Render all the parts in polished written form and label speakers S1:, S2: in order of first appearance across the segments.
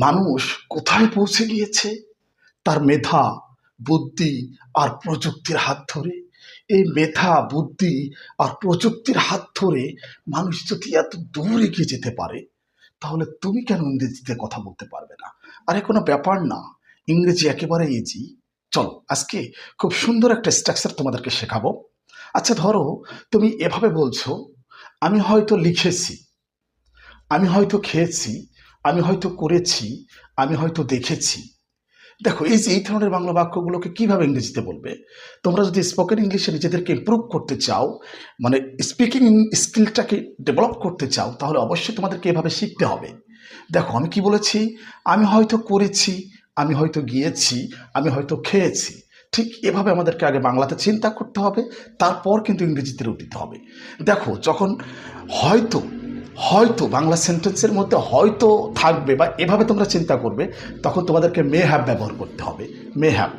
S1: মানুষ কোথায় পৌঁছে গিয়েছে তার মেধা, বুদ্ধি আর প্রযুক্তির হাত ধরে। এই মেধা, বুদ্ধি আর প্রযুক্তির হাত ধরে মানুষ যদি এত দূর এগিয়ে যেতে পারে, তাহলে তুমি কেন ইংরেজিতে কথা বলতে পারবে না? আরে কোনো ব্যাপার না, ইংরেজি একেবারে ইজি। চলো আজকে খুব সুন্দর একটা স্ট্রাকচার তোমাদেরকে শেখাবো। আচ্ছা ধরো, তুমি এভাবে বলছো, আমি হয়তো লিখেছি, আমি হয়তো খেয়েছি, আমি হয়তো করেছি, আমি হয়তো দেখেছি। দেখো এই যে এই ধরনের বাংলা বাক্যগুলোকে কিভাবে ইংরেজিতে বলবে? তোমরা যদি স্পোকেন ইংলিশে নিজেদেরকে ইমপ্রুভ করতে চাও, মানে স্পিকিং স্কিলটাকে ডেভেলপ করতে চাও, তাহলে অবশ্যই তোমাদেরকে এভাবে শিখতে হবে। দেখো আমি কি বলেছি, আমি হয়তো করেছি, আমি হয়তো গিয়েছি, আমি হয়তো খেয়েছি। ঠিক এভাবে আমাদেরকে আগে বাংলাতে চিন্তা করতে হবে, তারপর কিন্তু ইংরেজিতে রূপ দিতে হবে। দেখো যখন হয়তো হয়তো বাংলা সেন্টেন্সের মধ্যে হয়তো থাকবে বা এভাবে তোমরা চিন্তা করবে, তখন তোমাদেরকে মে হ্যাভ ব্যবহার করতে হবে। মে হ্যাভ,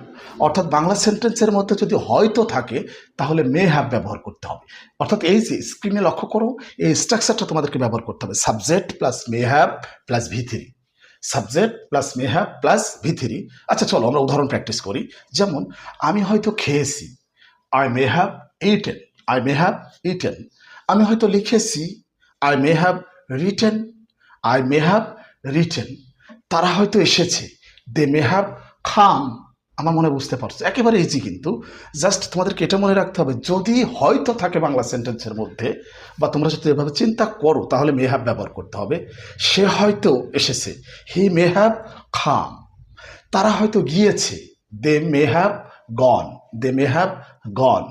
S1: অর্থাৎ বাংলা সেন্টেন্সের মধ্যে যদি হয়তো থাকে তাহলে মে হ্যাভ ব্যবহার করতে হবে। অর্থাৎ এই যে স্ক্রিনে লক্ষ্য করো, এই স্ট্রাকচারটা তোমাদেরকে ব্যবহার করতে হবে। Subject plus may have plus ভি3, subject plus may have plus ভি3। আচ্ছা চলো আমরা উদাহরণ প্র্যাকটিস করি। যেমন আমি হয়তো খেয়েছি, I may have eaten, I may have eaten. আমি হয়তো লিখেছি, I may have written, I may have written. তারা হয়তো এসেছে, দে মে হ্যাভ খাম। আমার মনে বুঝতে পারছো, একেবারে ইজি। কিন্তু জাস্ট তোমাদেরকে এটা মনে রাখতে হবে, যদি হয়তো থাকে বাংলা সেন্টেন্সের মধ্যে বা তোমরা যদি এভাবে চিন্তা করো, তাহলে মে হ্যাভ ব্যবহার করতে হবে। সে হয়তো এসেছে, হি মে হ্যাভ খাম। তারা হয়তো গিয়েছে, দে may have gone, they may have gone.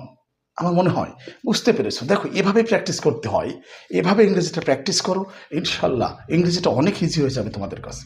S1: আমার মনে হয় বুঝতে পেরেছো। দেখো এভাবে প্র্যাকটিস করতে হয়, এভাবে ইংরেজিটা প্র্যাকটিস করো, ইনশাল্লাহ ইংরেজিটা অনেক ইজি হয়ে যাবে তোমাদের কাছে।